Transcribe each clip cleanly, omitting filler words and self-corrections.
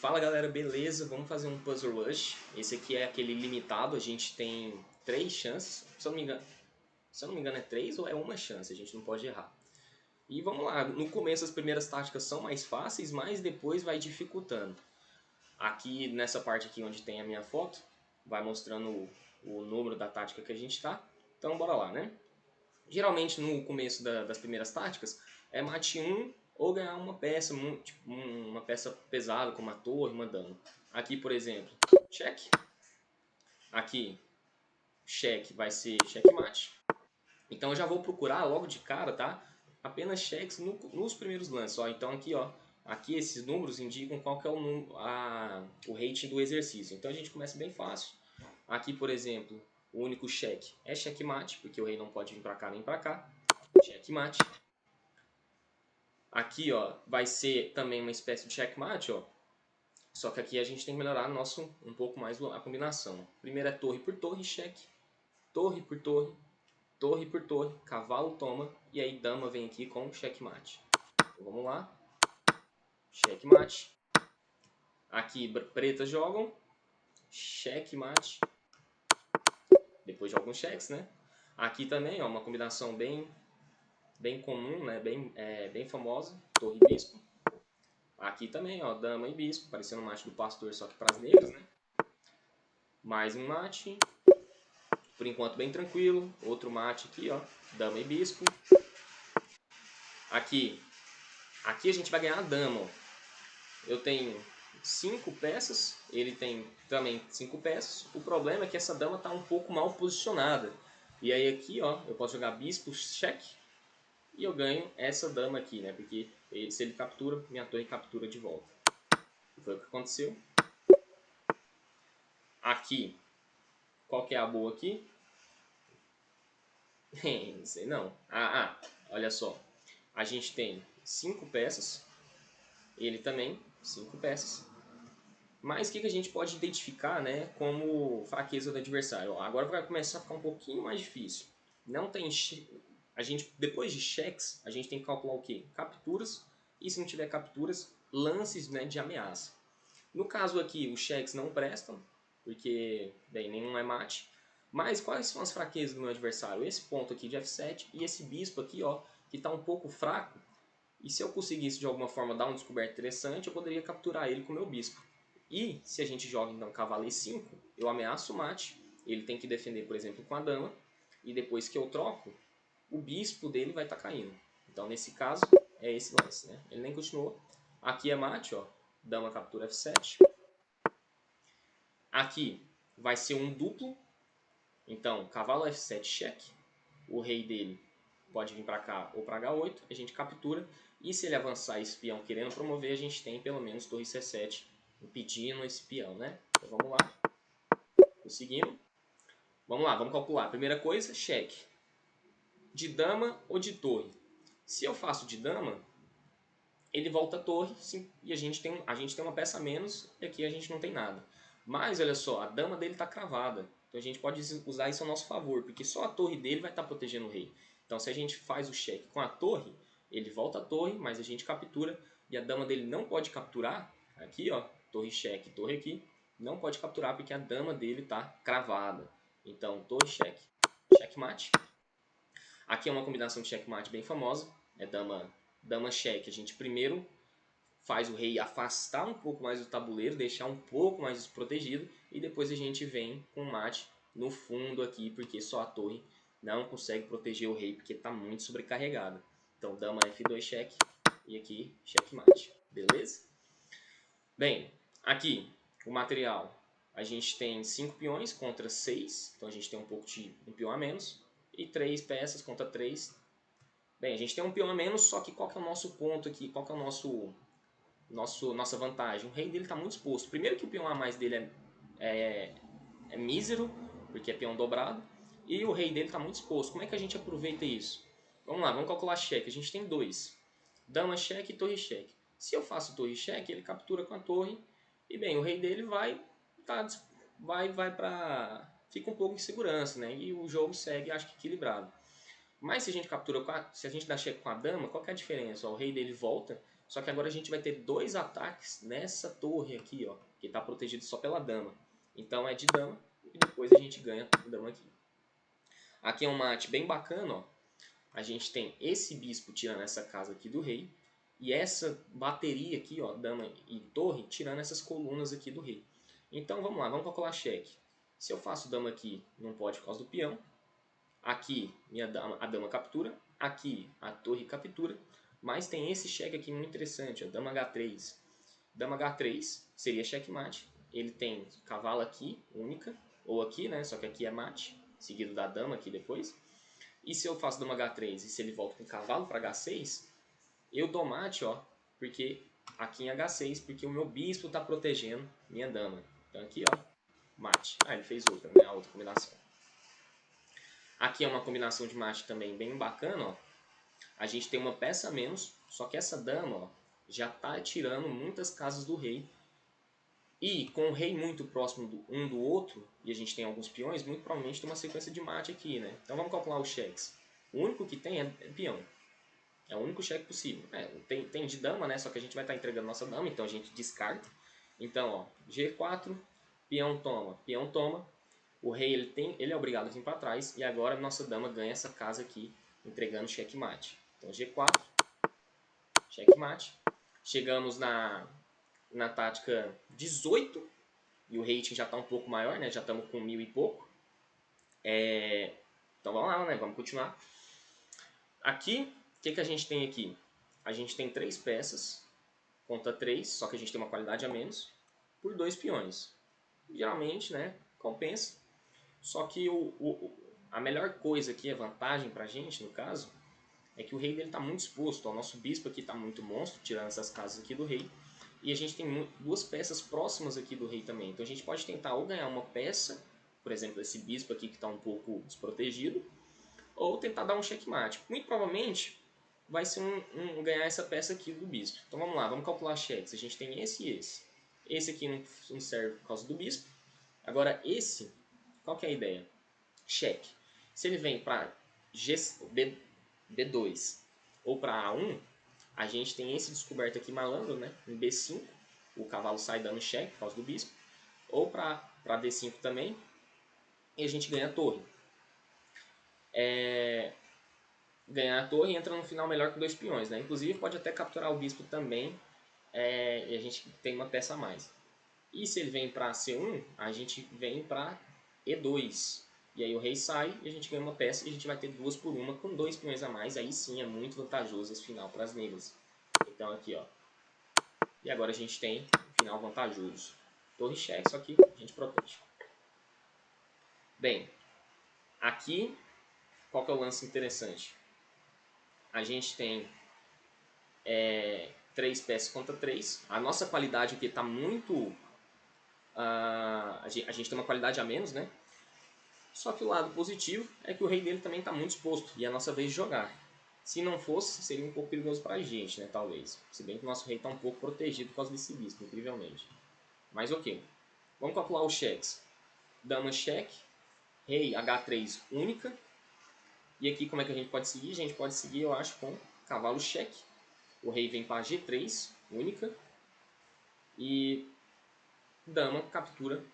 Fala galera, beleza? Vamos fazer um Puzzle Rush. Esse aqui é aquele limitado, a gente tem 3 chances. Se eu não me engano é 3 ou é uma chance, a gente não pode errar. E vamos lá, no começo as primeiras táticas são mais fáceis, mas depois vai dificultando. Aqui nessa parte aqui onde tem a minha foto, vai mostrando o número da tática que a gente tá. Então bora lá, né? Geralmente no começo das primeiras táticas é mate um ou ganhar uma peça, tipo, uma peça pesada como a torre, uma dama. Aqui, por exemplo, cheque. Aqui, cheque vai ser checkmate. Então eu já vou procurar logo de cara, tá? Apenas cheques nos primeiros lances. Ó, então aqui, ó, aqui esses números indicam qual que é o rating do exercício. Então a gente começa bem fácil. Aqui, por exemplo, o único cheque é checkmate, porque o rei não pode vir para cá nem para cá. Checkmate. Aqui, ó, vai ser também uma espécie de checkmate, ó. Só que aqui a gente tem que melhorar um pouco mais a combinação. Primeiro é torre por torre, cheque. Torre por torre, torre por torre, cavalo toma e aí dama vem aqui com checkmate. Então, vamos lá. Checkmate. Aqui pretas jogam. Checkmate. Depois de alguns cheques, né? Aqui também, ó, uma combinação bem comum, né? Bem famosa. Torre e bispo. Aqui também, ó, dama e bispo, parecendo um mate do pastor, só que para as negras, né? Mais um mate. Por enquanto bem tranquilo. Outro mate aqui, ó, dama e bispo. Aqui a gente vai ganhar a dama, ó. Eu tenho 5 peças, ele tem também 5 peças. O problema é que essa dama está um pouco mal posicionada. E aí aqui, ó, eu posso jogar bispo, cheque, e eu ganho essa dama aqui, né? Porque se ele captura, minha torre captura de volta. E foi o que aconteceu. Aqui, qual que é a boa aqui? Não sei não. Olha só. A gente tem 5 peças. Ele também, 5 peças. Mas o que a gente pode identificar, né, como fraqueza do adversário? Ó, agora vai começar a ficar um pouquinho mais difícil. Não tem a gente depois de cheques, a gente tem que calcular o quê? Capturas e se não tiver capturas, lances, né, de ameaça. No caso aqui, os cheques não prestam, porque bem, nenhum é mate. Mas quais são as fraquezas do meu adversário? Esse ponto aqui de F7 e esse bispo aqui, ó, que está um pouco fraco. E se eu conseguisse de alguma forma dar um descoberto interessante, eu poderia capturar ele com o meu bispo. E se a gente joga então cavalo E5, eu ameaço o mate, ele tem que defender, por exemplo, com a dama, e depois que eu troco, o bispo dele vai estar caindo. Então nesse caso é esse lance, né? Ele nem continuou. Aqui é mate, ó, dama captura F7. Aqui vai ser um duplo, então cavalo F7 cheque, o rei dele pode vir para cá ou para H8, a gente captura, e se ele avançar esse peão querendo promover, a gente tem pelo menos torre C7 impedindo esse peão, né? Então vamos lá, conseguimos. Vamos lá, vamos calcular. Primeira coisa, cheque. De dama ou de torre? Se eu faço de dama, ele volta a torre sim, e a gente tem uma peça a menos e aqui a gente não tem nada. Mas olha só, a dama dele está cravada. Então a gente pode usar isso a nosso favor, porque só a torre dele vai estar protegendo o rei. Então se a gente faz o cheque com a torre, ele volta a torre, mas a gente captura e a dama dele não pode capturar. Aqui, ó, torre cheque, torre aqui, não pode capturar porque a dama dele está cravada. Então torre cheque, checkmate. Aqui é uma combinação de checkmate bem famosa, é dama cheque. A gente primeiro faz o rei afastar um pouco mais do tabuleiro, deixar um pouco mais desprotegido, e depois a gente vem com o mate no fundo aqui, porque só a torre não consegue proteger o rei, porque está muito sobrecarregada. Então dama F2 cheque, e aqui checkmate, beleza? Bem, aqui o material, a gente tem 5 peões contra 6, então a gente tem um pouco de um peão a menos, e 3 peças contra 3. Bem, a gente tem um peão a menos, só que qual que é o nosso ponto aqui, qual que é o nossa vantagem? O rei dele está muito exposto. Primeiro que o peão a mais dele é mísero, porque é peão dobrado, e o rei dele está muito exposto. Como é que a gente aproveita isso? Vamos lá, vamos calcular cheque. A gente tem 2. Dama cheque e torre cheque. Se eu faço torre cheque, ele captura com a torre, e bem, o rei dele vai para... fica um pouco em segurança, né? E o jogo segue, acho que equilibrado. Mas se a gente captura, se a gente dá cheque com a dama, qual que é a diferença? O rei dele volta, Só que agora a gente vai ter 2 ataques nessa torre aqui, ó, que está protegido só pela dama. Então é de dama e depois a gente ganha dama aqui. Aqui é um mate bem bacana, ó. A gente tem esse bispo tirando essa casa aqui do rei e essa bateria aqui, ó, dama e torre, tirando essas colunas aqui do rei. Então vamos lá, vamos calcular cheque. Se eu faço dama aqui, não pode por causa do peão. Aqui a dama captura, aqui a torre captura, mas tem esse cheque aqui muito interessante, ó, dama H3. Dama H3 seria checkmate, ele tem cavalo aqui, única, ou aqui, né, só que aqui é mate, seguido da dama aqui depois. E se eu faço dama H3 e se ele volta com cavalo para H6, eu dou mate, ó, porque aqui em H6, porque o meu bispo está protegendo minha dama. Então aqui, ó, mate. Ah, ele fez outra, né, a outra combinação. Aqui é uma combinação de mate também bem bacana, ó. A gente tem uma peça a menos, só que essa dama, ó, já está tirando muitas casas do rei. E com o rei muito próximo um do outro, e a gente tem alguns peões, muito provavelmente tem uma sequência de mate aqui, né? Então vamos calcular os cheques. O único que tem é peão. É o único cheque possível. Tem de dama, né? Só que a gente vai estar entregando nossa dama, então a gente descarta. Então, ó, G4, peão toma. O rei ele é obrigado a vir para trás e agora nossa dama ganha essa casa aqui, entregando checkmate. Então G4, checkmate. Chegamos na tática 18 e o rating já está um pouco maior, né? Já estamos com 1000 e pouco. Então vamos lá, né? Vamos continuar. Aqui, o que a gente tem aqui? A gente tem 3 peças, conta 3, só que a gente tem uma qualidade a menos, por 2 peões. Geralmente, né? Compensa. Só que a melhor coisa aqui, a vantagem pra gente, no caso, é que o rei dele está muito exposto. O nosso bispo aqui está muito monstro, tirando essas casas aqui do rei. E a gente tem 2 peças próximas aqui do rei também. Então a gente pode tentar ou ganhar uma peça, por exemplo, esse bispo aqui que está um pouco desprotegido, ou tentar dar um checkmate. Muito provavelmente vai ser ganhar essa peça aqui do bispo. Então vamos lá, vamos calcular cheques. A gente tem esse e esse. Esse aqui não serve por causa do bispo. Agora esse, qual que é a ideia? Cheque. Se ele vem para B2 ou para A1, a gente tem esse descoberto aqui malandro, né? Em B5, o cavalo sai dando cheque por causa do bispo. Ou para D5 também, e a gente ganha a torre. Ganhar a torre e entra no final melhor que 2 peões, né? Inclusive pode até capturar o bispo também, e a gente tem uma peça a mais. E se ele vem para C1, a gente vem para E2. E aí o rei sai e a gente ganha uma peça e a gente vai ter 2 por 1 com 2 peões a mais. Aí sim é muito vantajoso esse final para as negras. Então aqui, ó. E agora a gente tem um final vantajoso. Torre cheque, só que a gente protege. Bem, aqui qual que é o lance interessante? A gente tem 3 peças contra 3. A nossa qualidade aqui está muito... a gente tem uma qualidade a menos, né? Só que o lado positivo é que o rei dele também está muito exposto e é a nossa vez de jogar. Se não fosse, seria um pouco perigoso para a gente, né? Talvez. Se bem que o nosso rei está um pouco protegido por causa desse bispo, incrivelmente. Mas ok. Vamos calcular os cheques. Dama cheque, rei H3 única. E aqui como é que a gente pode seguir? A gente pode seguir, eu acho, com cavalo cheque. O rei vem para G3 única. E dama captura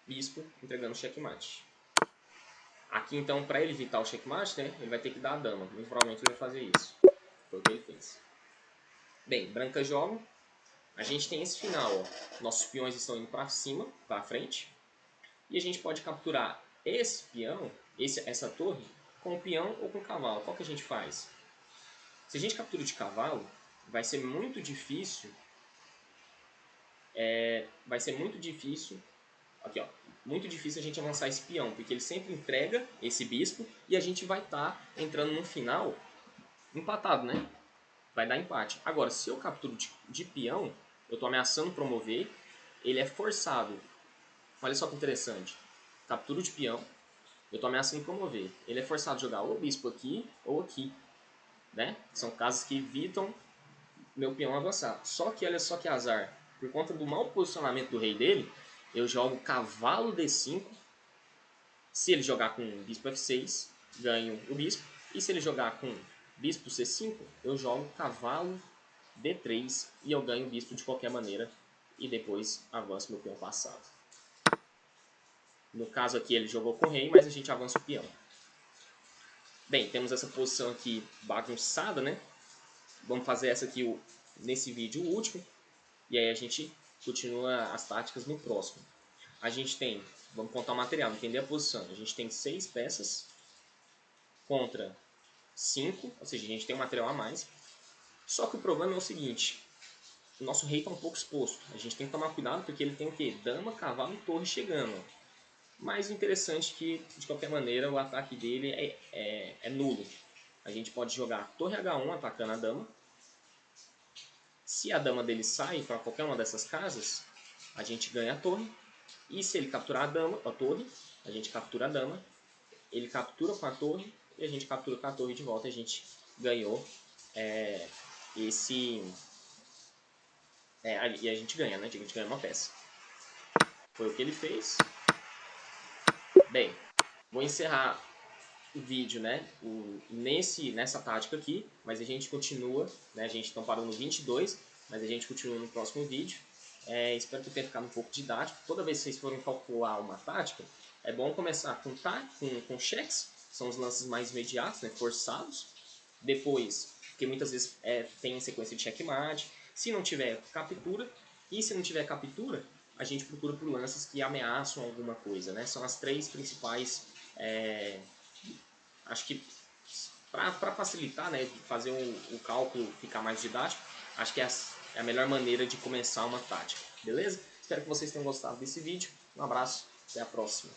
bispo, entregando checkmate. Aqui então, para ele evitar o checkmate, né, ele vai ter que dar a dama. Muito provavelmente ele vai fazer isso. Foi o que ele fez. Bem, branca joga. A gente tem esse final, ó. Nossos peões estão indo para cima, para frente. E a gente pode capturar esse peão, essa torre, com o peão ou com o cavalo. Qual que a gente faz? Se a gente captura de cavalo, vai ser muito difícil. Aqui, ó. Muito difícil a gente avançar esse peão, porque ele sempre entrega esse bispo e a gente vai estar entrando no final empatado, né? Vai dar empate. Agora, se eu capturo de peão, eu estou ameaçando promover, ele é forçado. Olha só que interessante. Capturo de peão, eu estou ameaçando promover. Ele é forçado a jogar ou o bispo aqui ou aqui, né? São casos que evitam meu peão avançar. Só que olha só que azar. Por conta do mau posicionamento do rei dele, eu jogo cavalo D5. Se ele jogar com bispo F6, ganho o bispo. E se ele jogar com bispo C5, eu jogo cavalo D3 e eu ganho o bispo de qualquer maneira e depois avanço meu peão passado. No caso aqui ele jogou com o rei, mas a gente avança o peão. Bem, temos essa posição aqui bagunçada, né? Vamos fazer essa aqui nesse vídeo o último. E aí a gente continua as táticas no próximo. A gente tem, vamos contar o material, entender a posição. A gente tem 6 peças contra 5, ou seja, a gente tem um material a mais. Só que o problema é o seguinte, o nosso rei está um pouco exposto. A gente tem que tomar cuidado porque ele tem o quê? Dama, cavalo e torre chegando. Mas o interessante é que, de qualquer maneira, o ataque dele é nulo. A gente pode jogar torre H1 atacando a dama. Se a dama dele sai para qualquer uma dessas casas, a gente ganha a torre. E se ele capturar a torre, a gente captura a dama. Ele captura com a torre e a gente captura com a torre de volta. A gente ganhou e a gente ganha, né? A gente ganha uma peça. Foi o que ele fez. Bem, vou encerrar o vídeo, né? Nessa tática aqui, mas a gente continua, né? A gente não parou no 22, mas a gente continua no próximo vídeo. Espero que tenha ficado um pouco didático. Toda vez que vocês forem calcular uma tática, é bom começar com cheques, são os lances mais imediatos, né? Forçados. Depois, porque muitas vezes tem sequência de checkmate. Se não tiver, captura. E se não tiver captura, a gente procura por lances que ameaçam alguma coisa, né? São as 3 principais. Acho que para facilitar, né, fazer o cálculo ficar mais didático, acho que é a melhor maneira de começar uma tática, beleza? Espero que vocês tenham gostado desse vídeo. Um abraço, até a próxima.